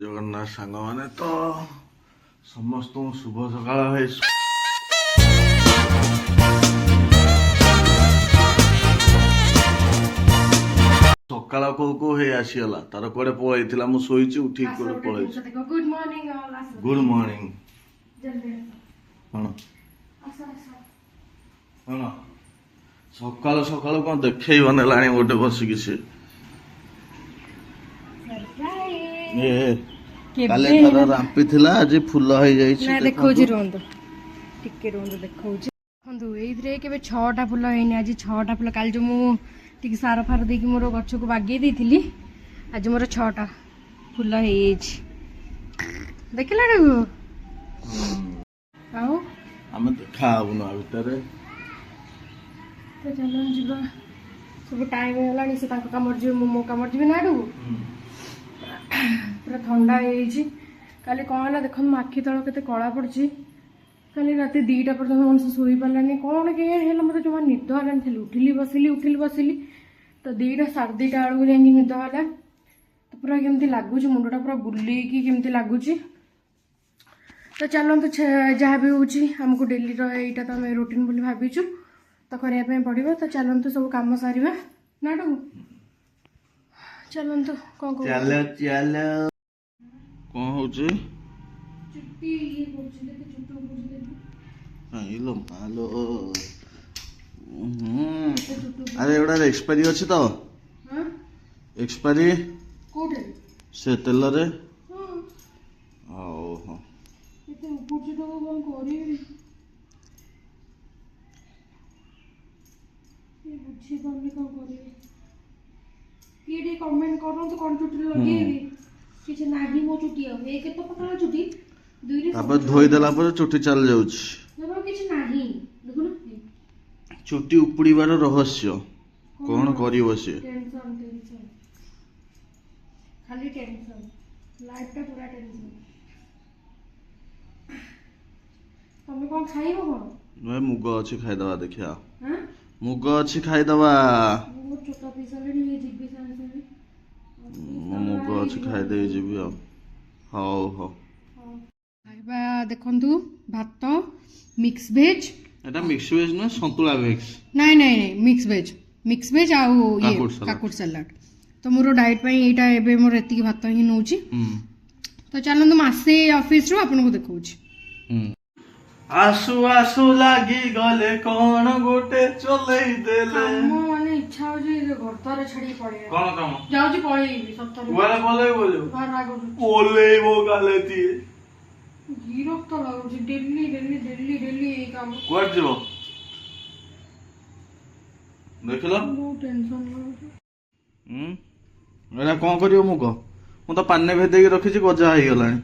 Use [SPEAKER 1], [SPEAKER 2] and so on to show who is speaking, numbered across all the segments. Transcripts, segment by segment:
[SPEAKER 1] जगन्नाथ सांग माने तो समस्त शुभ सकाळ है। सकाळ को हे आसीगला तार कोडे पळैथिला मु सोईची उठी कोडे पळै।
[SPEAKER 2] गुड मॉर्निंग ऑल आस
[SPEAKER 1] गुड मॉर्निंग
[SPEAKER 2] जल्दी
[SPEAKER 1] कोन
[SPEAKER 2] आसा आसा
[SPEAKER 1] कोन सकाळ सकाळ कोन देखै बनेलाणी गोटे बसी किसे
[SPEAKER 2] सरप्राइज
[SPEAKER 1] ए काले थर रांपी थिला आज फूल होई जाई छी।
[SPEAKER 2] ना देखो जी रोंदो टिके रोंदो देखो जी हंदु एइद्रे केबे 6टा फूल हेनी आज 6टा फूल काल जो मु टिके सार फार दे कि मोर गछ को बागे देथिली आज मोर 6टा फूल हेज देखिला रे आओ
[SPEAKER 1] हम खाऊ ना भीतर
[SPEAKER 2] तो चलो जीवा सब टाइम हेलानी से ताको कामर जी मो कामर जी ना आडू पूरा ठंडा है काली कौन है देख आखि तल के कला पड़ी काली रात 2टा पर मनुष्य शोई पारानी कौन के मतलब जो निद है उठिली बसिली तो 2टा 2:30 बेलू जा निद है तो पूरा केमती लगुच मुंडा पूरा बुलिकी केमती लगुच तो चलते जहाँ भी होमको डेली रहा तो आम रुटीन बोली भाविचु तो करने पड़ो तो चलते सब कम सारे नाटू चलते कौन
[SPEAKER 1] चलो चलो कौन हो
[SPEAKER 2] चुट्टी ये चुट्टी
[SPEAKER 1] हेलो हेलो अरे एवढा एक्सपायरी अच्छी तो एक्सपायरी
[SPEAKER 2] कोठे
[SPEAKER 1] से तेल रे
[SPEAKER 2] ओहो एते ऊपर तो कौन करी ये बुझी पानी कौन करी ये कमेंट करो तो कौन चुट्टी लगे किसी नाही मो चुट्टी हो एक तो पतला चुट्टी दुई
[SPEAKER 1] तापर धोई देला पर चुट्टी चल जाउछ
[SPEAKER 2] ना किसी नाही देखो ना
[SPEAKER 1] चुट्टी उपड़ीबार रहस्य कौन करिवो से
[SPEAKER 2] टेंशन खाली टेंशन लाइफ टा पूरा टेंशन तमे कौन खाइबो कोन
[SPEAKER 1] मैं मुग अछि खाइ दवा देखिया
[SPEAKER 2] हां
[SPEAKER 1] मुग अछि खाइ दवा
[SPEAKER 2] वो छोटा पीस ले लिए जिब्बी साने से
[SPEAKER 1] मुग अछि खाइ दे जिबी हो हो
[SPEAKER 2] खाइबा देखंतु भात मिक्स वेज
[SPEAKER 1] एटा मिक्स वेज न संतुला वेज
[SPEAKER 2] नहीं नहीं नहीं मिक्स वेज आ ये काकुड़ सलाड तो मोर डाइट पई एटा एबे मोर एति भात ही नउची तो चलंतु मासे ऑफिस रो आपन को देखौची
[SPEAKER 1] आसु आसु लागी गले कोन गोटे चलै देले
[SPEAKER 2] मो माने इच्छा हो जे घर तारे छड़ी पड़े
[SPEAKER 1] कोन काम
[SPEAKER 2] जाऊ जी पळेबी सत्तर
[SPEAKER 1] वाला बोले
[SPEAKER 2] बार आगो
[SPEAKER 1] ओले वो गालेती
[SPEAKER 2] गिरक तो लागो जी डेली ए काम
[SPEAKER 1] कोड जीवो देखलो
[SPEAKER 2] बहुत टेंशन
[SPEAKER 1] एला कोन करियो मुको मु तो पान्ने भेदे के रखी छी गजा होई गलानी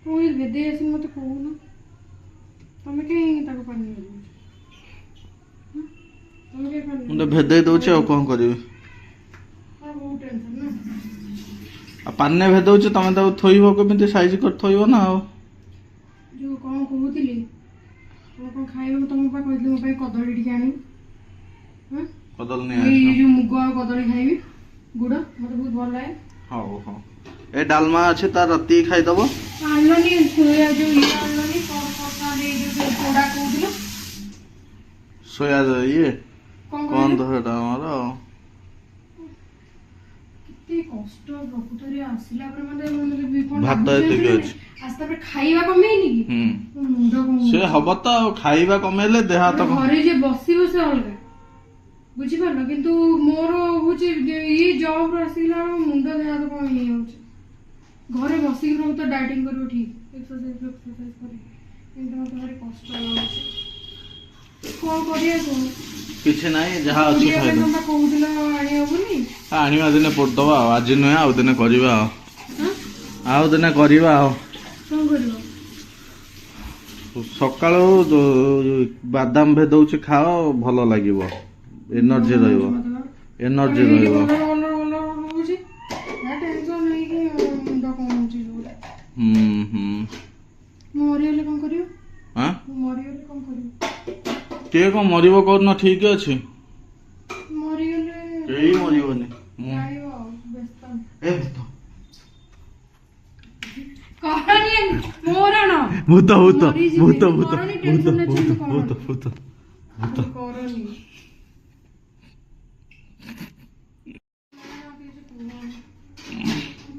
[SPEAKER 2] कोई भेदे आसी मते कहू ना तमे के ताको पानी तमे के पानी
[SPEAKER 1] मु तो भेदे दउछ आ कोन करियो
[SPEAKER 2] बहुत टेंशन ना
[SPEAKER 1] आ पान्ने भेदउछ तमे तो थोइबो केमिति साइज कर थोइबो ना
[SPEAKER 2] जो कोन कहूतिली तो कोन खाइबो तमे पा कहले मो पे कदली टिके आनी हां
[SPEAKER 1] कदल ने
[SPEAKER 2] ये जो मुग आ कदली खाइबी गुड़ मते बहुत भल लागे
[SPEAKER 1] हां हां ए डालमा अछि ता रति खाइ दबो
[SPEAKER 2] आलनी सोया जो ये आलनी कोटा ले जो पोड़ा कोदिलो
[SPEAKER 1] सोया ये
[SPEAKER 2] कोन
[SPEAKER 1] धरटा हमारा
[SPEAKER 2] कितने कष्ट प्रकृतरे आसिला पर मतलब विपन
[SPEAKER 1] भात एते के अछि
[SPEAKER 2] आस्ता पर खाइबा कमेनी की मुंड को
[SPEAKER 1] से हबो त खाइबा कमेले देहा त
[SPEAKER 2] घरे जे बसी बसे अलगा बुझी पालो किंतु मोर बुझी ये जॉब रो आसिला मुंड देहा तो कोन हे होछ घरे बसी रहो तो डाइटिंग करो ठीक एक्सरसाइज करी किंतु मत भारी कष्ट लागे कोन करिया को
[SPEAKER 1] किछ नाही जहा अछि खाइ
[SPEAKER 2] हम कहूदिला आनी होबनी
[SPEAKER 1] आनिवा दिने पड़दबा आज नय आउ दिने करिबा आउ दिने करिबा
[SPEAKER 2] कोन करियो
[SPEAKER 1] सकाळो बादाम भेदउछ खाओ भलो लागिवो एनर्जी रहइबो एनर्जी रहइबो
[SPEAKER 2] मरियले कोन करियो
[SPEAKER 1] हां
[SPEAKER 2] मरियले कोन करियो
[SPEAKER 1] के को मरिबो कोन ठीक अछि
[SPEAKER 2] मरियले
[SPEAKER 1] केही मरिबोनी
[SPEAKER 2] आइबो बेस्ता
[SPEAKER 1] ए ଭୂତ ଭୂତ
[SPEAKER 2] ମରିଯିବି।
[SPEAKER 1] ଭୂତ ଭୂତ
[SPEAKER 2] କରନି,
[SPEAKER 1] ଭୂତ
[SPEAKER 2] tension ଅଛି,
[SPEAKER 1] ଭୂତ
[SPEAKER 2] କରନି।
[SPEAKER 1] ଭୂତ ଭୂତ ଭୂତ
[SPEAKER 2] କରନି।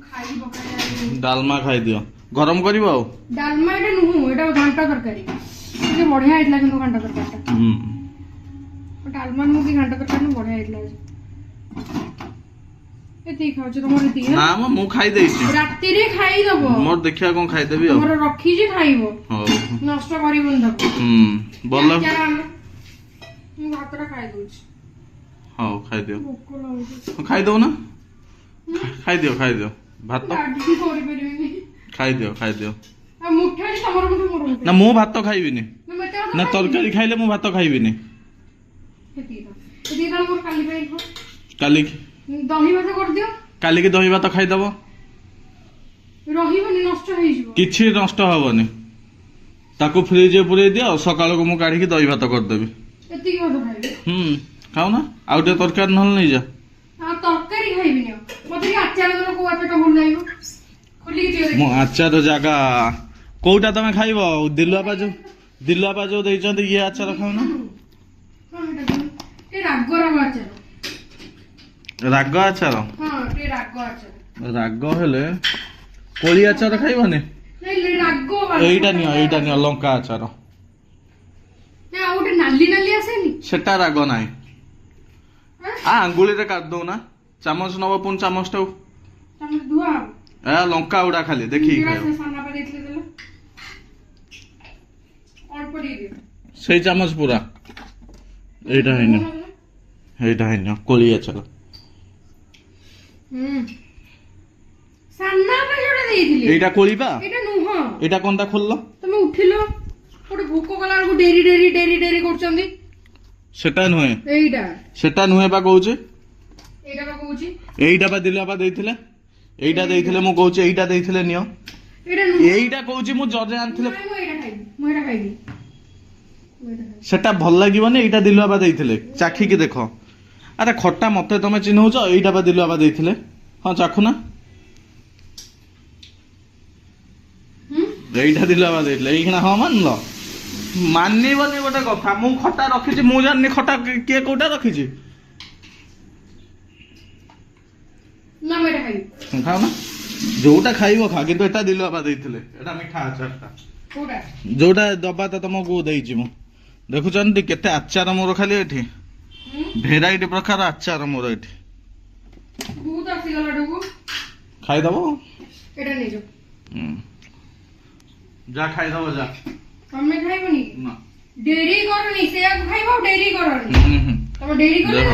[SPEAKER 2] ଖାଇ ପକାଇ
[SPEAKER 1] ଡାଲମା ଖାଇଦିଅ ଗରମ କରିବ ଆଉ
[SPEAKER 2] ଡାଲମା ଏଟା ନୁହଁ, ଏଟା ଘାଣ୍ଟ ତରକାରୀ। ଟିକେ ବଢିଆ ହେଇଥିଲା କିନ୍ତୁ ଘାଣ୍ଟ ତରକାରୀଟା।
[SPEAKER 1] ହୁଁ
[SPEAKER 2] ଡାଲମା ନୁହଁ କି ଘାଣ୍ଟ ତରକାରୀ ନୁହଁ, ବଢିଆ ହେଇଥିଲା ଆଜି। ଏତିକି ଖାଉଛି ତମର ଏତିକି
[SPEAKER 1] ନା ମ ମୁଁ ଖାଇଦେଇଛି
[SPEAKER 2] ରାତିରେ ଖାଇଦବ।
[SPEAKER 1] ମୋର ଦେଖିବା କଣ ଖାଇଦେବି ଆଉ
[SPEAKER 2] ତମର ରଖିଛି ଖାଇବ,
[SPEAKER 1] ହଉ
[SPEAKER 2] ନଷ୍ଟ କରିବନି ତାକୁ।
[SPEAKER 1] ଭଲ
[SPEAKER 2] ଆଚାର ଆଣିଲ। ମୁଁ ଭାତଟା ଖାଇଦଉଛି।
[SPEAKER 1] ହଉ ଖାଇଦିଅ
[SPEAKER 2] ଭୋକ ଲାଗୁଛି।
[SPEAKER 1] ଖାଇଦବ ନା ଖାଇଦିଅ ଖାଇଦିଅ ଭାତ
[SPEAKER 2] ଗାଡି କରିପାରିବିନି।
[SPEAKER 1] ଖାଇଦିଅ ଖାଇଦିଅ
[SPEAKER 2] ଆଉ ମୁଠାଟି ତମର ମୁଠା ମୋର ମୁଠା।
[SPEAKER 1] ନା ମୁଁ ଭାତ ଖାଇବିନି
[SPEAKER 2] ମୁଁ ଏତେ କଥା
[SPEAKER 1] ନା
[SPEAKER 2] ଖାଇବିନି।
[SPEAKER 1] ତରକାରୀ ଖାଇଲେ ମୁଁ ଭାତ ଖାଇବିନି
[SPEAKER 2] ଏତିକି ତ। ଏତିକି ତାହେଲେ ମୋର କାଲି ପାଇଁ ଖାଅ।
[SPEAKER 1] କାଲି
[SPEAKER 2] ଦହି ଭାତ କରିଦିଅ।
[SPEAKER 1] କାଲିକି ଦହି ଭାତ ଖାଇଦବ
[SPEAKER 2] ରହିବନି, ନଷ୍ଟ ହେଇଯିବ।
[SPEAKER 1] କିଛି ନଷ୍ଟ ହବନି ତାକୁ ଫ୍ରିଜରେ ପୁରେଇ ଦିଅ ସକାଳକୁ ମୁଁ କାଢିକି ଦହି ଭାତ କରିଦେବି
[SPEAKER 2] ଏତିକି ଭାତ ଖାଇବି।
[SPEAKER 1] ଖାଉନା ଆଉ ଟିକେ ତରକାରୀ ନହେଲେ ନେଇଯା
[SPEAKER 2] ଆଉ ତରକାରୀ ଖାଇବିନି। ଆଉ ମତେ ଟିକେ ଆଚାର ଦେଲ, କୋଉ ଆଚାରଟା ଭଲ ଲାଗିବ ଖୋଲିକି ଦିଅ
[SPEAKER 1] ମୋ
[SPEAKER 2] ଦେଖି।
[SPEAKER 1] ଆଚାର ଜାଗା କୋଉଟା ତମେ ଖାଇବ ଦିଲୁଆପା ଯୋଉ ଦେଇଛନ୍ତି ଇଏ ଆଚାର ଖାଉନ
[SPEAKER 2] କଣ ଏଟା କହିଲ? ଟିକେ ରାଗ ରାଗ ଆଚାର।
[SPEAKER 1] ରାଗ ଆଚାର
[SPEAKER 2] ହଁ ଟିକେ ରାଗ ଆଚାର।
[SPEAKER 1] ରାଗ ହେଲେ କୋଳି ଆଚାର ଖାଇବନି
[SPEAKER 2] ନାଇଁ ରାଗ ବାଲା।
[SPEAKER 1] ଏଇଟା ନିଅ ଲଙ୍କା ଆଚାର
[SPEAKER 2] ନା ଆଉ ଗୋଟେ ନାଲି ନାଲି ଆସେନି?
[SPEAKER 1] ସେଟା ରାଗ ନାହିଁ ଆଙ୍ଗୁଳିରେ କାଟି ଦଉନା ଚାମଚ ନବ ପୁଣି ଚାମଚଟାକୁ
[SPEAKER 2] ତମେ ଧୁଆ ହବ।
[SPEAKER 1] ଲଙ୍କା ଗୁଡା ଖାଲି ଦେଖିକି ଖାଇବ
[SPEAKER 2] ସାନା ପା ଦେଇଥିଲେ ଦେଲ। ଅଳ୍ପ ଟିକେ ଦିଅ।
[SPEAKER 1] ସେଇ ଚାମଚ ପୁରା ଏଇଟା ହେଇନି କୋଳି ଆଚାର
[SPEAKER 2] ସାନା ପା ଯୋଉଟା ଦେଇଥିଲେ।
[SPEAKER 1] ଏଇଟା କୋଳି ପା
[SPEAKER 2] ଏଇଟା ନୁହଁ।
[SPEAKER 1] ଏଇଟା କଣଟା ଖୋଲିଲ
[SPEAKER 2] ତମେ ଉଠିଲ ଗୋଟେ ଭୋକ କଲା ବେଳକୁ ଡେରି ଡେରି ଡେରି ଡେରି କରୁଛନ୍ତି।
[SPEAKER 1] ସେଟା ନୁହେଁ
[SPEAKER 2] ଏଇଟା
[SPEAKER 1] ସେଟା ନୁହେଁ ବା କହୁଛି
[SPEAKER 2] ଏଇଟା ବା କହୁଛି।
[SPEAKER 1] ଏଇଟା ବା ଦିଲୁଆପା ଦେଇଥିଲେ ଏଇଟା ଦେଇଥିଲେ ମୁଁ କହୁଛି ଏଇଟା ଦେଇଥିଲେ ନିଅ
[SPEAKER 2] ଏଇଟା ନୁହଁ।
[SPEAKER 1] ଏଇଟା କହୁଛି ମୁଁ ଜର୍ଜ ଆଣିଥିଲେ
[SPEAKER 2] ନାଇଁ, ମୁଁ ଏଇଟା ଖାଇବି। ମୁଁ ଏଇଟା ଖାଇବି।
[SPEAKER 1] ସେଟା ଭଲ ଲାଗିବନି ଏଇଟା ଦିଲୁଆପା ଦେଇଥିଲେ ଚାଖିକି ଦେଖ ଆରେ ଖଟା ମତେ ତମେ ଚିହ୍ନଉଛ ଏଇଟା ବା ଦିଲୁଆପା ଦେଇଥିଲେ ହଁ ଚାଖୁନା ଏଇଟା ଦିଲୁଆପା ଦେଇଥିଲେ ଏଇଖିଣା ହଁ ମାନିଲ ମାନିବନି ଗୋଟେ କଥା ମୁଁ ଖଟା ରଖିଛି ମୁଁ ଜାଣିନି ଖଟା କିଏ କୋଉଟା ରଖିଛି
[SPEAKER 2] ନା ମୁଁ ଏଇଟା ଖାଇବି।
[SPEAKER 1] ଖାଉନା ଯୋଉଟା ଖାଇବ ଖା କିନ୍ତୁ ଏଟା ଦିଲୁଆପା ଦେଇଥିଲେ ଏଟା ମିଠା ଆଚାରଟା
[SPEAKER 2] କୋଉଟା?
[SPEAKER 1] ଯୋଉଟା ଦବା ତ ତମକୁ ଦେଇଛି ମୁଁ ଦେଖୁଛନ୍ତି କେତେ ଆଚାର ମୋର ଖାଲି ଏଠି ଭେରାଇଟି ପ୍ରକାର ଆଚାର ମୋର ଏଠି
[SPEAKER 2] ବହୁତ ଆସିଗଲାଠୁ
[SPEAKER 1] ଖାଇଦବ
[SPEAKER 2] ଏଇଟା ନେଇଯାଅ।
[SPEAKER 1] ଯା ଖାଇଦବ ଯା
[SPEAKER 2] ତମେ ଖାଇବନି କି?
[SPEAKER 1] ନା
[SPEAKER 2] ଡେରି କରନି, ସେୟାକୁ ଖାଇବ ଆଉ ଡେରି କରନି।
[SPEAKER 1] ହୁଁ।
[SPEAKER 2] ତମେ ଡେରି କଲେ
[SPEAKER 1] ଦେଖ।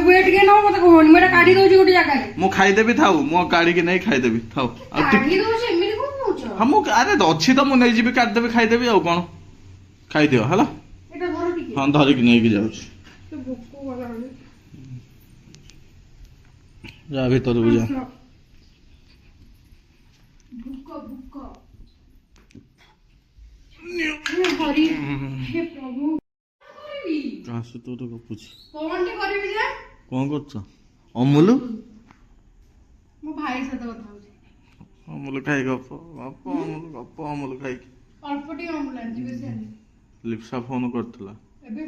[SPEAKER 2] ୱେଟ୍ ଗେନ୍ ହବ ମତେ କୁହନି। ମୁଁ ଏଟା କାଢି ଦଉଛି ଗୋଟେ ଜାଗାରେ।
[SPEAKER 1] ମୁଁ ଖାଇଦେବି ଥାଉ ମୁଁ କାଢିକି ନେଇ ଖାଇଦେବି ଥାଉ ଆଉ
[SPEAKER 2] କାଢି ଦଉଛି ଏମିତି କଣ କହୁଛ?
[SPEAKER 1] ହଁ ମୁଁ ଆରେ ଅଛି ତ ମୁଁ ନେଇଯିବି କାଟିଦେବି ଖାଇଦେବି ଆଉ କଣ ଖାଇଦିଅ ହେଲା
[SPEAKER 2] ଏଟା ଧର ଟିକେ।
[SPEAKER 1] ହଁ ଧରିକି ନେଇକି ଯାଉଛି
[SPEAKER 2] ସେ ଭୋକ ଗଲାଣି।
[SPEAKER 1] ଯା ଭିତରକୁ ଯା
[SPEAKER 2] ଆସ। ଭୋକ ଭୋକ। ହରି ହେ ପ୍ରଭୁ କରିବି
[SPEAKER 1] କାହା ସହିତ ଗୋଟେ ଗପୁଛି
[SPEAKER 2] କଣଟେ କରିବି ଯେ?
[SPEAKER 1] କଣ କରୁଛ ଅମୁଲ
[SPEAKER 2] ମୋ ଭାଇ ସହିତ କଥା ହଉଛି।
[SPEAKER 1] ଅମୁଲ ଖାଇ ଗପ ଅମୁଲ ଖାଇକି
[SPEAKER 2] ଅଳ୍ପ ଟିକେ ଅମୁଲ ଆଣିଛି, ବେଶୀ ଆଣିନି।
[SPEAKER 1] ଲିପ୍ସା ଫୋନ କରିଥିଲା
[SPEAKER 2] ଏବେ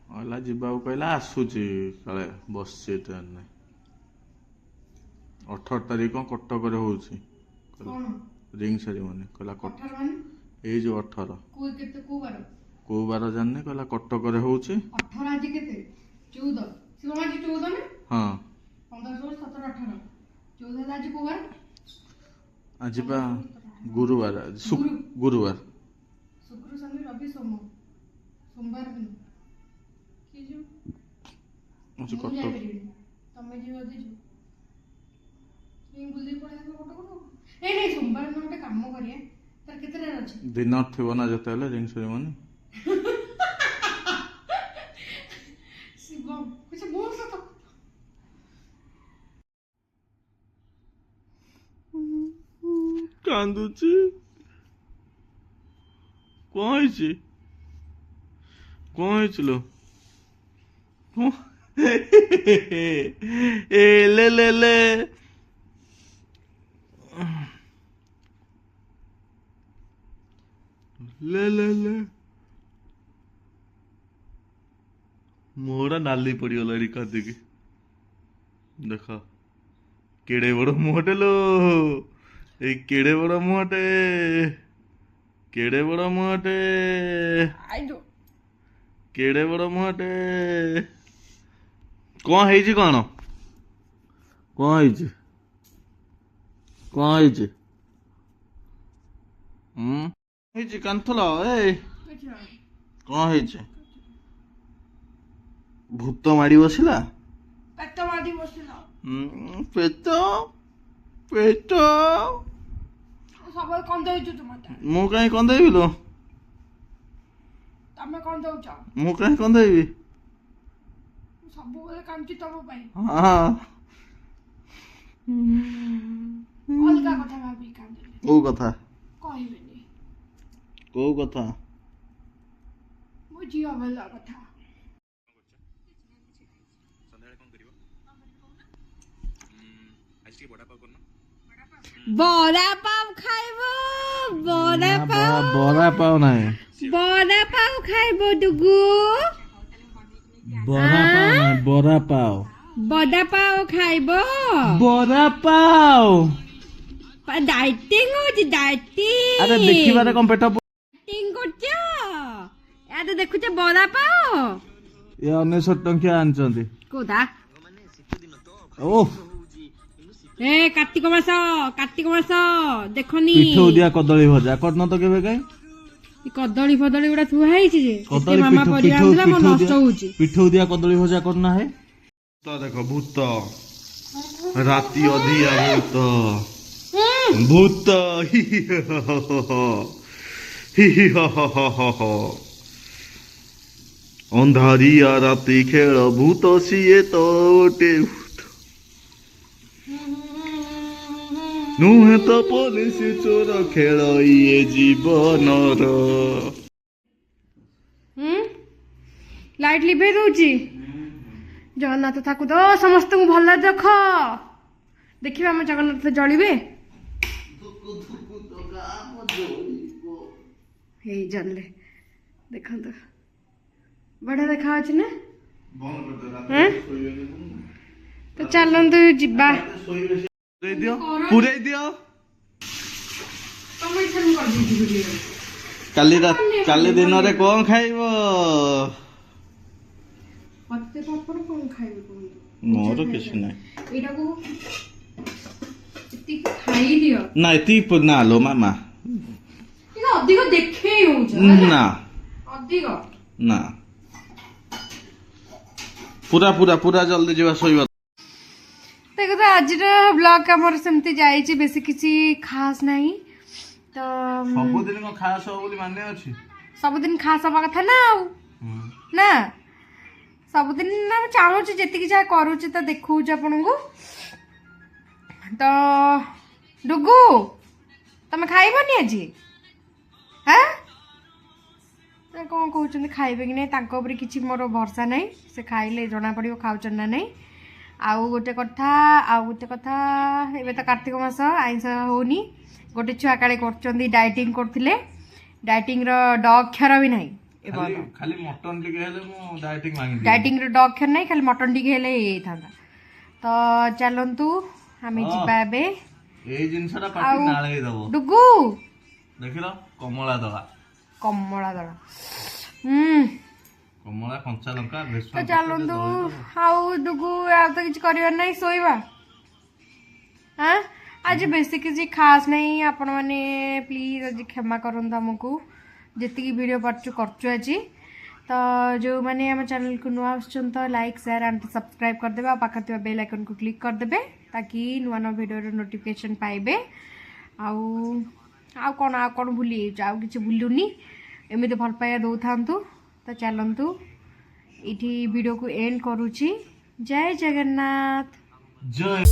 [SPEAKER 1] କହିଲା ଯିବାକୁ କହିଲା ଆସୁଛି କାଳେ ବସିଛି ଟ୍ରେନରେ 18 ତାରିଖ କଟକରେ ହଉଛି
[SPEAKER 2] କଣ
[SPEAKER 1] ରିଙ୍ଗ ସେରିମନି କହିଲା
[SPEAKER 2] 18 ମାନେ
[SPEAKER 1] ଏଇ ଯୋଉ 18
[SPEAKER 2] କୋଉ ବାର?
[SPEAKER 1] କୋଉ ବାର ଜାଣିନି କହିଲା କଟକରେ ହଉଛି
[SPEAKER 2] 18 ଆଜି କେତେ? 14। ଶିବମ ଆଜି 14 ନା?
[SPEAKER 1] ହଁ
[SPEAKER 2] 15, 16, 17, 18। 14 ଆଜି କୋଉ ବାର?
[SPEAKER 1] ଆଜି ବା ଗୁରୁବାର ଗୁରୁବାର
[SPEAKER 2] ଶୁକ୍ର, ଶନି, ରବି, ସୋମ। ସୋମବାର ଦିନ କିଏ ଯିବ? ମୁଁ
[SPEAKER 1] କଟକ
[SPEAKER 2] ଯାଇପାରିବିନି। ତମେ ଯିବ ଯଦି ଯିବ। ବୁଲି ପଳେଇ ଆସିବ କଟକରୁ। ନାଇଁ ସୋମବାର ଦିନ ଗୋଟେ କାମ କରିବା। ତାର କେତେଟାରେ ଅଛି?
[SPEAKER 1] ଦିନ ଥିବ ନା ଯେତେବେଳେ ରିଙ୍ଗ ସେରିମନି
[SPEAKER 2] ଶିବମ କିଛି ମୋ ସହିତ
[SPEAKER 1] କାନ୍ଦୁଛି କଣ ହେଇଛି ଲୋ ଏ ଲେ ଲେ ଲେ ले ले ले मुहटा नाली पड़गला कादिकी देख केड़े बड़ मुहटे लो ए केड़े बड़ मुहटे केड़े बड़ मुहटे
[SPEAKER 2] आइजो
[SPEAKER 1] केड़े बड़ मुहटे कौन है कौन कौन कौन है कांथल ए कौन है भूत माड़ी बसिला
[SPEAKER 2] पेट माडी बसिला
[SPEAKER 1] पेट पेट
[SPEAKER 2] सबल कंदउछु तुमते
[SPEAKER 1] मु कहीं कंदेबी लो
[SPEAKER 2] तमे कंदउछ
[SPEAKER 1] मु कहीं कंदेबी
[SPEAKER 2] सब बेले कांची तम पई
[SPEAKER 1] हाँ
[SPEAKER 2] अलगा कथा भाबी कांदे
[SPEAKER 1] ओ कथा
[SPEAKER 2] कहबेनी
[SPEAKER 1] को कथा
[SPEAKER 2] मो जियो वाला कथा बड़ा पाव खाइबो बड़ा पाव
[SPEAKER 1] बड़ा पाव नहीं
[SPEAKER 2] बड़ा पाव खाइबो दुगु
[SPEAKER 1] बड़ा पाव नहीं बड़ा पाव
[SPEAKER 2] बड़ा पाव खाइबो
[SPEAKER 1] बड़ा पाव
[SPEAKER 2] डाइटिंग होची डाइटिंग
[SPEAKER 1] अरे देखिबारे कम पेट
[SPEAKER 2] डाइटिंग करछो याद देखुछ बड़ा पाव
[SPEAKER 1] ये 19 टंकिया आनचंदी
[SPEAKER 2] कोदा
[SPEAKER 1] ओह
[SPEAKER 2] ए कार्तिक मास देखनी
[SPEAKER 1] पिठो दिया कदली भजा करन तो केबे काई
[SPEAKER 2] कदली फदली गुड़ा थुआ ହେଇଛି जे
[SPEAKER 1] कदली
[SPEAKER 2] मामा परिया आंदला म नष्ट होची
[SPEAKER 1] पिठो दिया कदली भजा करना है तो देखो भूत राती अधिया भूत भूत हि हि अंधारिया राती खेल भूत सिए तो ओटे नुहे तो पुलिस चोर खेल ये जीवन
[SPEAKER 2] लाइट लिभे दउची जगन्नाथ ठाकुर तो समस्त को भल देख देखिबा हम जगन्नाथ जलिबे हे जानले देखंत बड़ा देखा अछि ना हैं तो चलंतु जिबा
[SPEAKER 1] पूरे दियो काली रात काली दिन रे कोन खाइबो
[SPEAKER 2] मते पापड़ कोन खाइबे कोन
[SPEAKER 1] मोर किछ नै
[SPEAKER 2] एटा को इति खाई दियो
[SPEAKER 1] ना इति ना लो मामा
[SPEAKER 2] इको अधिक देखे होछ
[SPEAKER 1] ना
[SPEAKER 2] अधिक
[SPEAKER 1] ना पूरा पूरा पूरा जल्दी जीवा सोइबा
[SPEAKER 2] देखो तो आज ब्लॉग हमर सेमती जाई बेसी किसी खास नहीं तो
[SPEAKER 1] सब दिन को खास हो बोली माने अछि
[SPEAKER 2] सब दिन खास हवा कथा ना आउ ना सब दिन ना चाहू जेतिकी जा करू तो देखू आपन को तो डुगु तमे खाइबनी आज हैं तो कौन कहते खाइबे कि नहीं तांको ऊपर किछि मोर भरोसा नहीं से खाइले जना पड़ियो खाउचन ना नहीं आउ गोटे कथा एबे तो कार्तिक मास आइंस होनी गोटे छुआ काले करचंदी डाइटिंग करथिले डाइटिंग रो डॉग खर भी नहीं
[SPEAKER 1] खाली मटन टिके हेले मु डाइटिंग मांगी
[SPEAKER 2] डाइटिंग रो डॉग खर नहीं खाली मटन टिके हेले ए थांदा तो चलंतु हमें जिबा बे
[SPEAKER 1] ए जिंसरा पाटी नाळे दबो
[SPEAKER 2] डुगु
[SPEAKER 1] देखिलो कमला दला कमला कंचा लंका
[SPEAKER 2] तो चलंतु हाउ डुगु आ तो किछ करियो नहीं सोइबा हां आज बेसी किसी खास नहीं आपण माने प्लीज आज क्षमा करन हमकु जेतिकी वीडियो परचु करचु आज तो जो माने हम चैनल को नुआ आछन तो लाइक शेयर एंड सब्सक्राइब कर देबे आ पाखा बेल आइकन को क्लिक कर देबे ताकि नुआ नुआ वीडियो रो नोटिफिकेशन पाइबे आउ कोन भूली जाउ किछ भूलुनी एमिते भल पाया दउ थांतु तो चलंतु इठी वीडियो को एंड करूची जय जगन्नाथ
[SPEAKER 1] जय